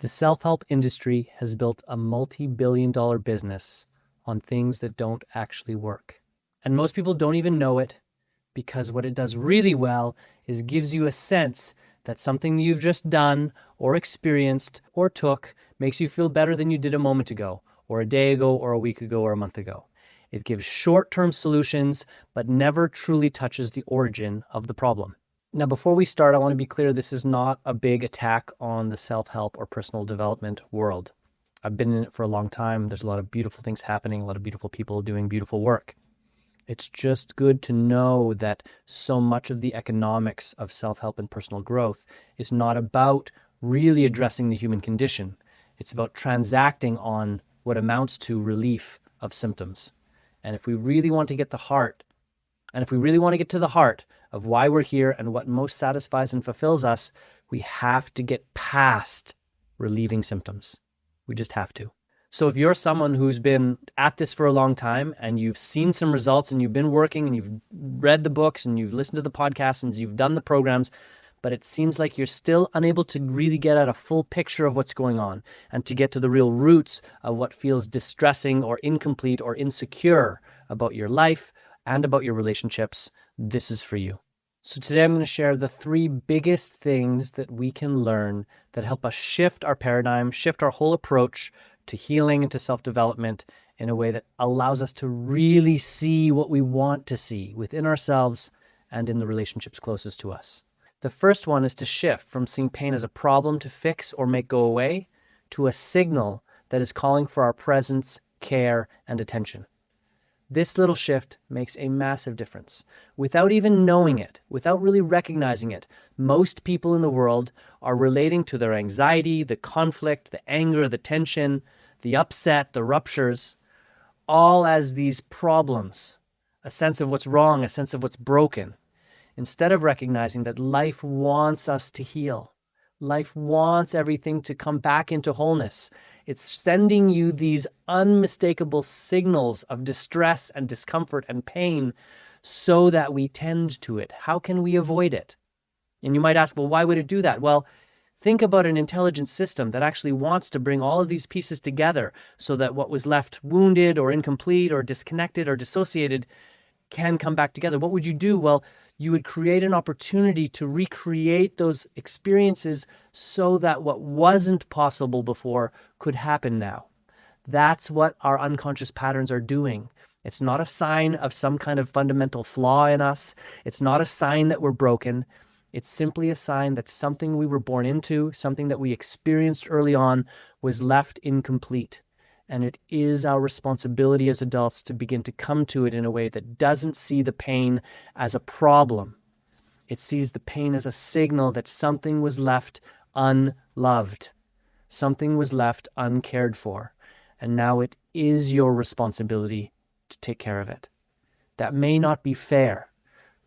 The self-help industry has built a multi-billion-dollar business on things that don't actually work. And most people don't even know it, because what it does really well is gives you a sense that something you've just done or experienced or took makes you feel better than you did a moment ago, or a day ago, or a week ago, or a month ago. It gives short-term solutions, but never truly touches the origin of the problem. Now, before we start, I want to be clear, this is not a big attack on the self-help or personal development world. I've been in it for a long time. There's a lot of beautiful things happening, a lot of beautiful people doing beautiful work. It's just good to know that so much of the economics of self-help and personal growth is not about really addressing the human condition. It's about transacting on what amounts to relief of symptoms. And if we really want to get to the heart of why we're here and what most satisfies and fulfills us, we have to get past relieving symptoms. We just have to. So if you're someone who's been at this for a long time and you've seen some results and you've been working and you've read the books and you've listened to the podcasts and you've done the programs, but it seems like you're still unable to really get at a full picture of what's going on and to get to the real roots of what feels distressing or incomplete or insecure about your life and about your relationships, this is for you. So today I'm going to share the 3 biggest things that we can learn that help us shift our paradigm, shift our whole approach to healing and to self-development in a way that allows us to really see what we want to see within ourselves and in the relationships closest to us. The first one is to shift from seeing pain as a problem to fix or make go away to a signal that is calling for our presence, care, and attention. This little shift makes a massive difference. Without even knowing it, without really recognizing it, most people in the world are relating to their anxiety, the conflict, the anger, the tension, the upset, the ruptures, all as these problems, a sense of what's wrong, a sense of what's broken, instead of recognizing that life wants us to heal. Life wants everything to come back into wholeness. It's sending you these unmistakable signals of distress and discomfort and pain so that we tend to it. How can we avoid it? And you might ask, well, why would it do that? Well, think about an intelligent system that actually wants to bring all of these pieces together so that what was left wounded or incomplete or disconnected or dissociated can come back together. What would you do? Well, you would create an opportunity to recreate those experiences so that what wasn't possible before could happen now. That's what our unconscious patterns are doing. It's not a sign of some kind of fundamental flaw in us. It's not a sign that we're broken. It's simply a sign that something we were born into, something that we experienced early on, was left incomplete. And it is our responsibility as adults to begin to come to it in a way that doesn't see the pain as a problem. It sees the pain as a signal that something was left unloved. Something was left uncared for. And now it is your responsibility to take care of it. That may not be fair,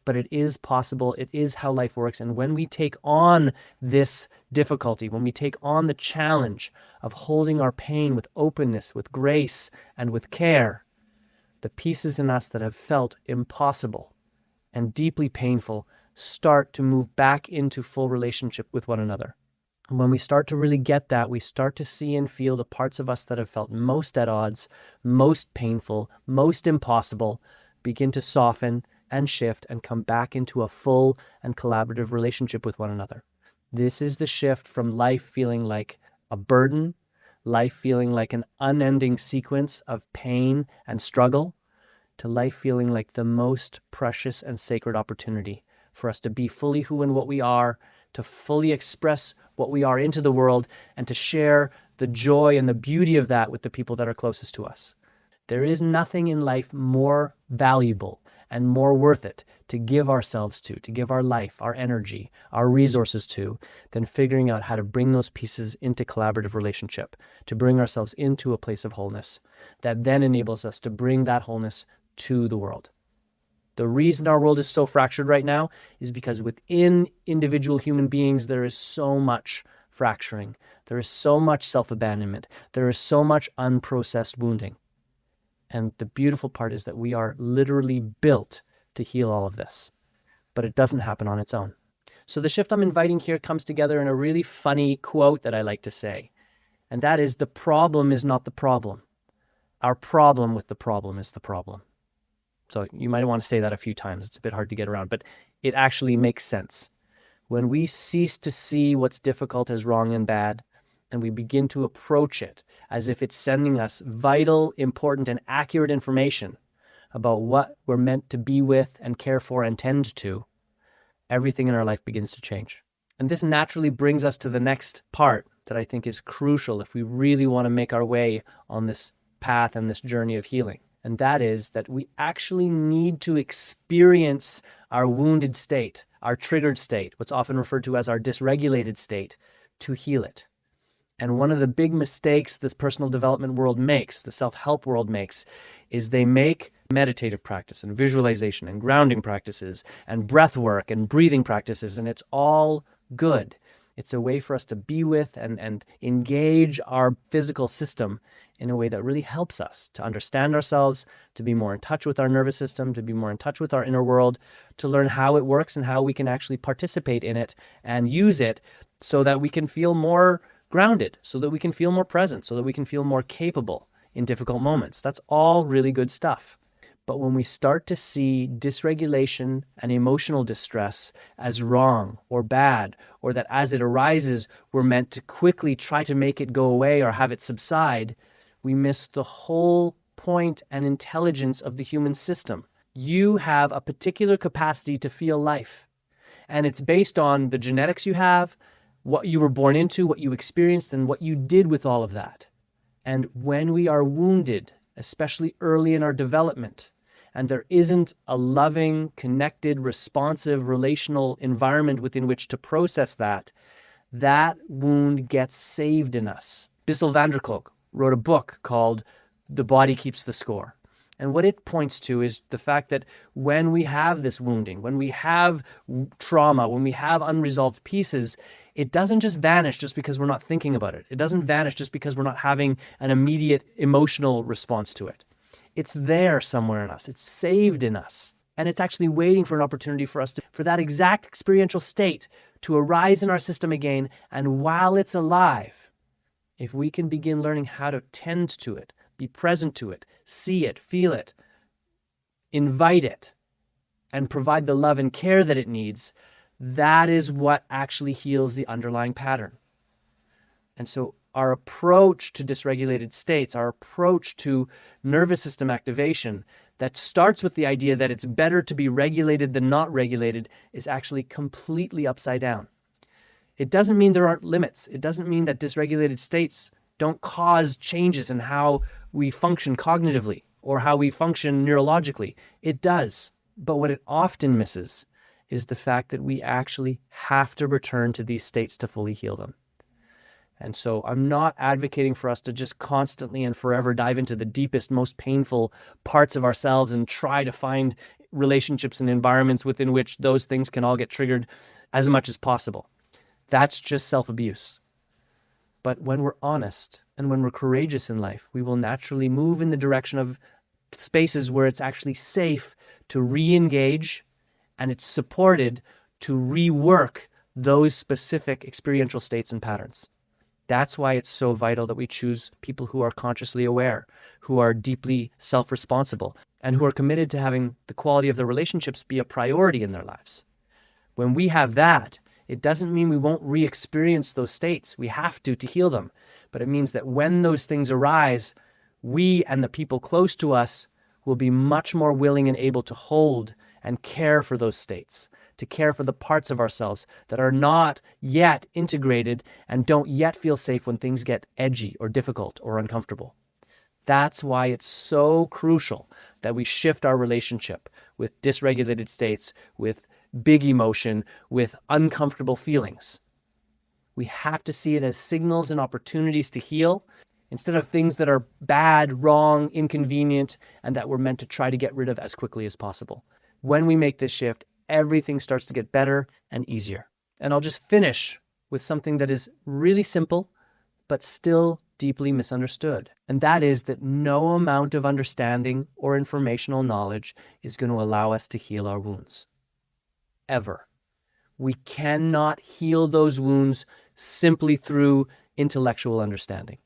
but it is possible. It is how life works. And when we take on this difficulty, when we take on the challenge of holding our pain with openness, with grace, and with care, the pieces in us that have felt impossible and deeply painful start to move back into full relationship with one another. And when we start to really get that, we start to see and feel the parts of us that have felt most at odds, most painful, most impossible, begin to soften and shift and come back into a full and collaborative relationship with one another. This is the shift from life feeling like a burden, life feeling like an unending sequence of pain and struggle, to life feeling like the most precious and sacred opportunity for us to be fully who and what we are, to fully express what we are into the world, and to share the joy and the beauty of that with the people that are closest to us. There is nothing in life more valuable and more worth it to give ourselves to give our life, our energy, our resources to, than figuring out how to bring those pieces into collaborative relationship, to bring ourselves into a place of wholeness that then enables us to bring that wholeness to the world. The reason our world is so fractured right now is because within individual human beings, there is so much fracturing. There is so much self-abandonment. There is so much unprocessed wounding. And the beautiful part is that we are literally built to heal all of this, but it doesn't happen on its own. So the shift I'm inviting here comes together in a really funny quote that I like to say. And that is, the problem is not the problem. Our problem with the problem is the problem. So you might want to say that a few times. It's a bit hard to get around, but it actually makes sense. When we cease to see what's difficult as wrong and bad, and we begin to approach it as if it's sending us vital, important, and accurate information about what we're meant to be with and care for and tend to, everything in our life begins to change. And this naturally brings us to the next part that I think is crucial if we really want to make our way on this path and this journey of healing. And that is that we actually need to experience our wounded state, our triggered state, what's often referred to as our dysregulated state, to heal it. And one of the big mistakes this personal development world makes, the self-help world makes, is they make meditative practice and visualization and grounding practices and breath work and breathing practices, and it's all good. It's a way for us to be with and engage our physical system in a way that really helps us to understand ourselves, to be more in touch with our nervous system, to be more in touch with our inner world, to learn how it works and how we can actually participate in it and use it so that we can feel more grounded, so that we can feel more present, so that we can feel more capable in difficult moments. That's all really good stuff. But when we start to see dysregulation and emotional distress as wrong or bad, or that as it arises, we're meant to quickly try to make it go away or have it subside, we miss the whole point and intelligence of the human system. You have a particular capacity to feel life, and it's based on the genetics you have, what you were born into, what you experienced, and what you did with all of that. And when we are wounded, especially early in our development, and there isn't a loving, connected, responsive, relational environment within which to process that, that wound gets saved in us. Bessel van der Kolk wrote a book called The Body Keeps the Score. And what it points to is the fact that when we have this wounding, when we have trauma, when we have unresolved pieces, it doesn't just vanish just because we're not thinking about it. It doesn't vanish just because we're not having an immediate emotional response to it. It's there somewhere in us. It's saved in us. And it's actually waiting for an opportunity for us for that exact experiential state to arise in our system again. And while it's alive, if we can begin learning how to tend to it, be present to it, see it, feel it, invite it, and provide the love and care that it needs, that is what actually heals the underlying pattern. And so our approach to dysregulated states, our approach to nervous system activation that starts with the idea that it's better to be regulated than not regulated is actually completely upside down. It doesn't mean there aren't limits. It doesn't mean that dysregulated states don't cause changes in how we function cognitively or how we function neurologically. It does. But what it often misses is the fact that we actually have to return to these states to fully heal them. And so I'm not advocating for us to just constantly and forever dive into the deepest, most painful parts of ourselves and try to find relationships and environments within which those things can all get triggered as much as possible. That's just self-abuse. But when we're honest and when we're courageous in life, we will naturally move in the direction of spaces where it's actually safe to re-engage and it's supported to rework those specific experiential states and patterns. That's why it's so vital that we choose people who are consciously aware, who are deeply self-responsible, and who are committed to having the quality of their relationships be a priority in their lives. When we have that, it doesn't mean we won't re-experience those states. We have to heal them. But it means that when those things arise, we and the people close to us will be much more willing and able to hold and care for those states, to care for the parts of ourselves that are not yet integrated and don't yet feel safe when things get edgy or difficult or uncomfortable. That's why it's so crucial that we shift our relationship with dysregulated states, with big emotion, with uncomfortable feelings. We have to see it as signals and opportunities to heal instead of things that are bad, wrong, inconvenient, and that we're meant to try to get rid of as quickly as possible. When we make this shift, everything starts to get better and easier. And I'll just finish with something that is really simple, but still deeply misunderstood. And that is that no amount of understanding or informational knowledge is going to allow us to heal our wounds. Ever. We cannot heal those wounds simply through intellectual understanding.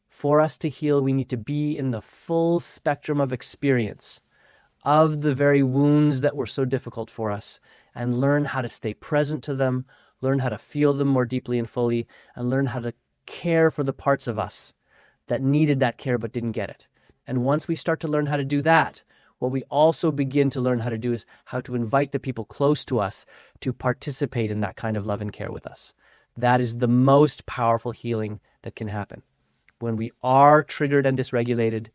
For us to heal, we need to be in the full spectrum of experience of the very wounds that were so difficult for us, and learn how to stay present to them, learn how to feel them more deeply and fully, and learn how to care for the parts of us that needed that care but didn't get it. And once we start to learn how to do that, what we also begin to learn how to do is how to invite the people close to us to participate in that kind of love and care with us. That is the most powerful healing that can happen. When we are triggered and dysregulated,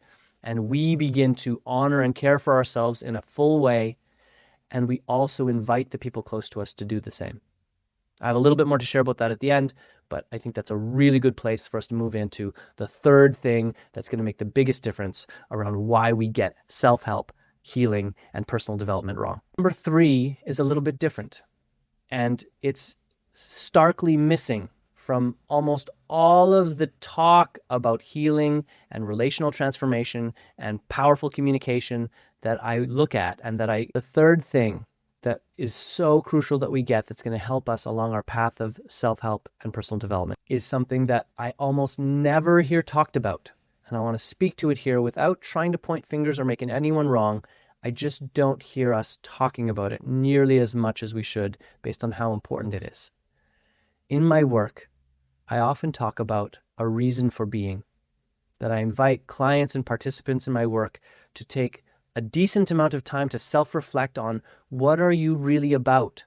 and we begin to honor and care for ourselves in a full way, and we also invite the people close to us to do the same. I have a little bit more to share about that at the end, but I think that's a really good place for us to move into the third thing that's going to make the biggest difference around why we get self-help, healing, and personal development wrong. Number 3 is a little bit different, and it's starkly missing from almost all of the talk about healing and relational transformation and powerful communication that I look at, and the third thing that is so crucial that we get that's going to help us along our path of self-help and personal development is something that I almost never hear talked about. And I want to speak to it here without trying to point fingers or making anyone wrong. I just don't hear us talking about it nearly as much as we should based on how important it is. In my work, I often talk about a reason for being, that I invite clients and participants in my work to take a decent amount of time to self-reflect on what are you really about?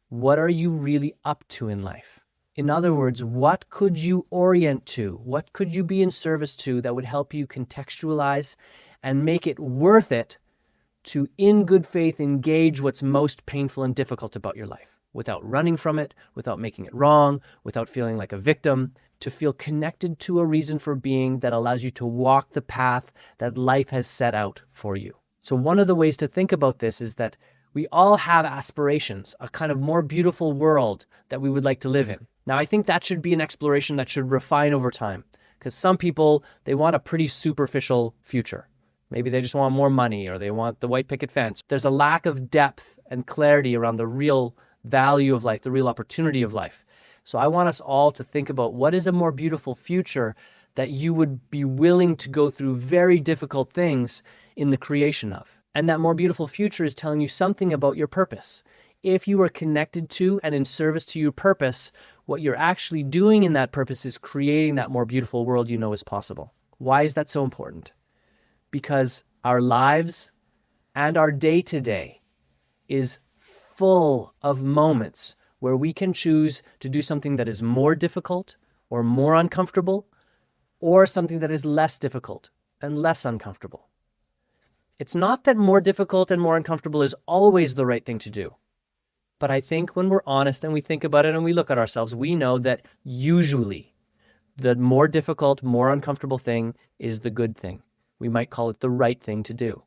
What are you really up to in life? In other words, what could you orient to? What could you be in service to that would help you contextualize and make it worth it to, in good faith, engage what's most painful and difficult about your life, without running from it, without making it wrong, without feeling like a victim, to feel connected to a reason for being that allows you to walk the path that life has set out for you. So one of the ways to think about this is that we all have aspirations, a kind of more beautiful world that we would like to live in. Now, I think that should be an exploration that should refine over time, because some people, they want a pretty superficial future. Maybe they just want more money, or they want the white picket fence. There's a lack of depth and clarity around the real value of life, the real opportunity of life. So I want us all to think about what is a more beautiful future that you would be willing to go through very difficult things in the creation of. And that more beautiful future is telling you something about your purpose. If you are connected to and in service to your purpose, what you're actually doing in that purpose is creating that more beautiful world you know is possible. Why is that so important? Because our lives and our day-to-day is full of moments where we can choose to do something that is more difficult or more uncomfortable, or something that is less difficult and less uncomfortable. It's not that more difficult and more uncomfortable is always the right thing to do. But I think when we're honest and we think about it and we look at ourselves, we know that usually the more difficult, more uncomfortable thing is the good thing. We might call it the right thing to do.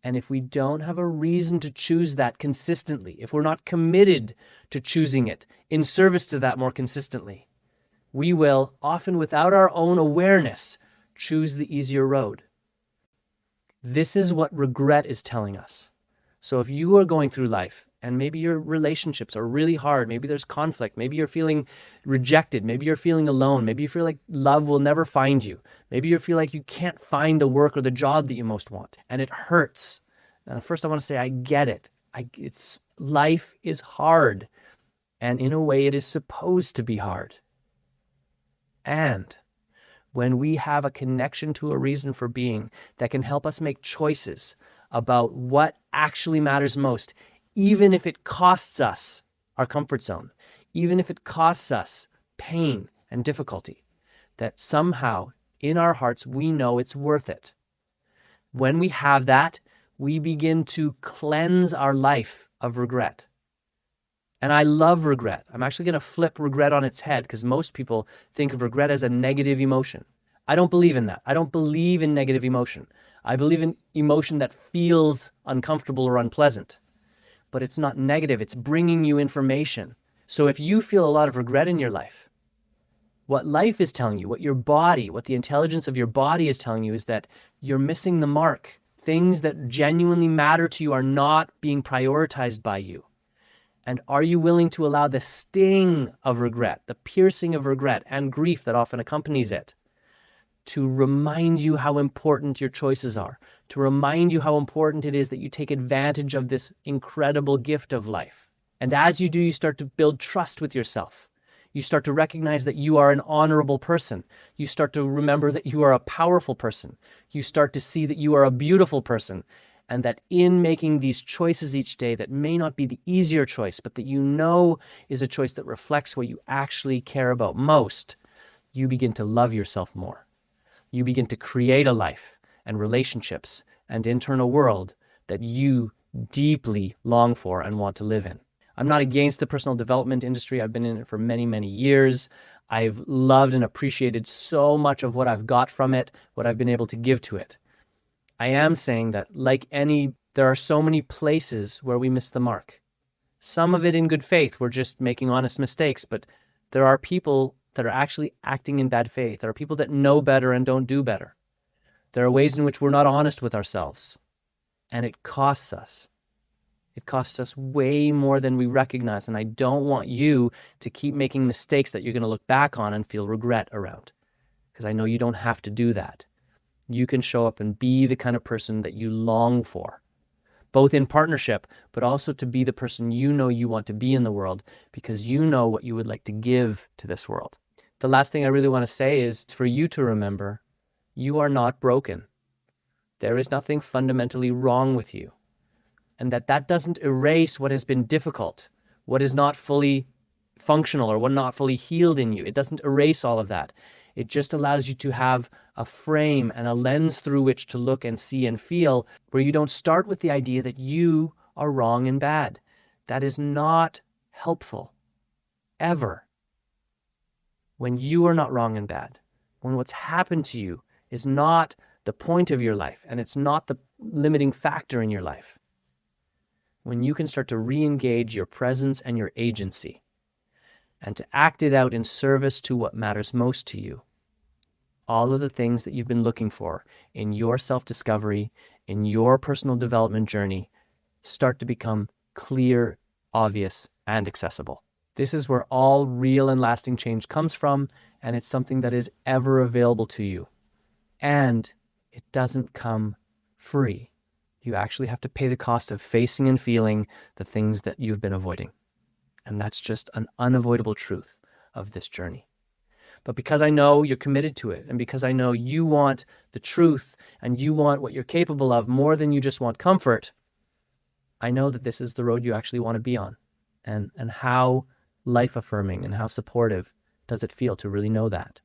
And if we don't have a reason to choose that consistently, if we're not committed to choosing it in service to that more consistently, we will, often without our own awareness, choose the easier road. This is what regret is telling us. So if you are going through life and maybe your relationships are really hard, maybe there's conflict, maybe you're feeling rejected, maybe you're feeling alone, maybe you feel like love will never find you, maybe you feel like you can't find the work or the job that you most want, and it hurts. Now, first I want to say I get it. Life is hard, and in a way it is supposed to be hard. And when we have a connection to a reason for being that can help us make choices about what actually matters most, even if it costs us our comfort zone, even if it costs us pain and difficulty, that somehow in our hearts we know it's worth it. When we have that, we begin to cleanse our life of regret. And I love regret. I'm actually going to flip regret on its head, because most people think of regret as a negative emotion. I don't believe in that. I don't believe in negative emotion. I believe in emotion that feels uncomfortable or unpleasant. But it's not negative. It's bringing you information. So if you feel a lot of regret in your life, what life is telling you, what your body, what the intelligence of your body is telling you is that you're missing the mark. Things that genuinely matter to you are not being prioritized by you. And are you willing to allow the sting of regret, the piercing of regret and grief that often accompanies it, to remind you how important your choices are, to remind you how important it is that you take advantage of this incredible gift of life? And as you do, you start to build trust with yourself. You start to recognize that you are an honorable person. You start to remember that you are a powerful person. You start to see that you are a beautiful person. And that in making these choices each day that may not be the easier choice, but that you know is a choice that reflects what you actually care about most, you begin to love yourself more. You begin to create a life and relationships and internal world that you deeply long for and want to live in. I'm not against the personal development industry. I've been in it for many, many years. I've loved and appreciated so much of what I've got from it, what I've been able to give to it. I am saying that, there are so many places where we miss the mark. Some of it in good faith, we're just making honest mistakes, but there are people that are actually acting in bad faith. There are people that know better and don't do better. There are ways in which we're not honest with ourselves, and it costs us. It costs us way more than we recognize, and I don't want you to keep making mistakes that you're going to look back on and feel regret around, because I know you don't have to do that. You can show up and be the kind of person that you long for, both in partnership, but also to be the person you know you want to be in the world, because you know what you would like to give to this world. The last thing I really want to say is for you to remember, you are not broken. There is nothing fundamentally wrong with you. And that doesn't erase what has been difficult, what is not fully functional or what not fully healed in you. It doesn't erase all of that. It just allows you to have a frame and a lens through which to look and see and feel, where you don't start with the idea that you are wrong and bad. That is not helpful, ever. When you are not wrong and bad, when what's happened to you is not the point of your life and it's not the limiting factor in your life, when you can start to re-engage your presence and your agency and to act it out in service to what matters most to you, all of the things that you've been looking for in your self-discovery, in your personal development journey, start to become clear, obvious, and accessible. This is where all real and lasting change comes from, and it's something that is ever available to you. And it doesn't come free. You actually have to pay the cost of facing and feeling the things that you've been avoiding. And that's just an unavoidable truth of this journey. But because I know you're committed to it, and because I know you want the truth and you want what you're capable of more than you just want comfort, I know that this is the road you actually want to be on. And how life-affirming and how supportive does it feel to really know that?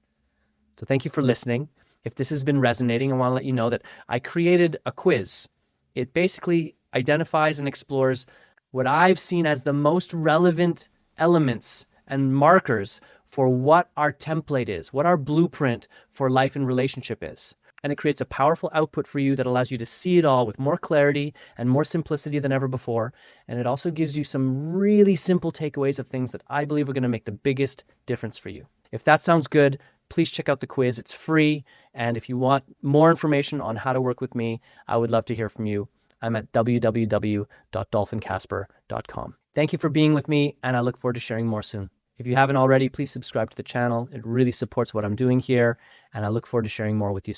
So thank you for listening. If this has been resonating, I want to let you know that I created a quiz. It basically identifies and explores what I've seen as the most relevant elements and markers for what our template is, what our blueprint for life and relationship is. And it creates a powerful output for you that allows you to see it all with more clarity and more simplicity than ever before. And it also gives you some really simple takeaways of things that I believe are going to make the biggest difference for you. If that sounds good, please check out the quiz. It's free. And if you want more information on how to work with me, I would love to hear from you. I'm at www.dolphinkasper.com. Thank you for being with me, and I look forward to sharing more soon. If you haven't already, please subscribe to the channel. It really supports what I'm doing here, and I look forward to sharing more with you soon.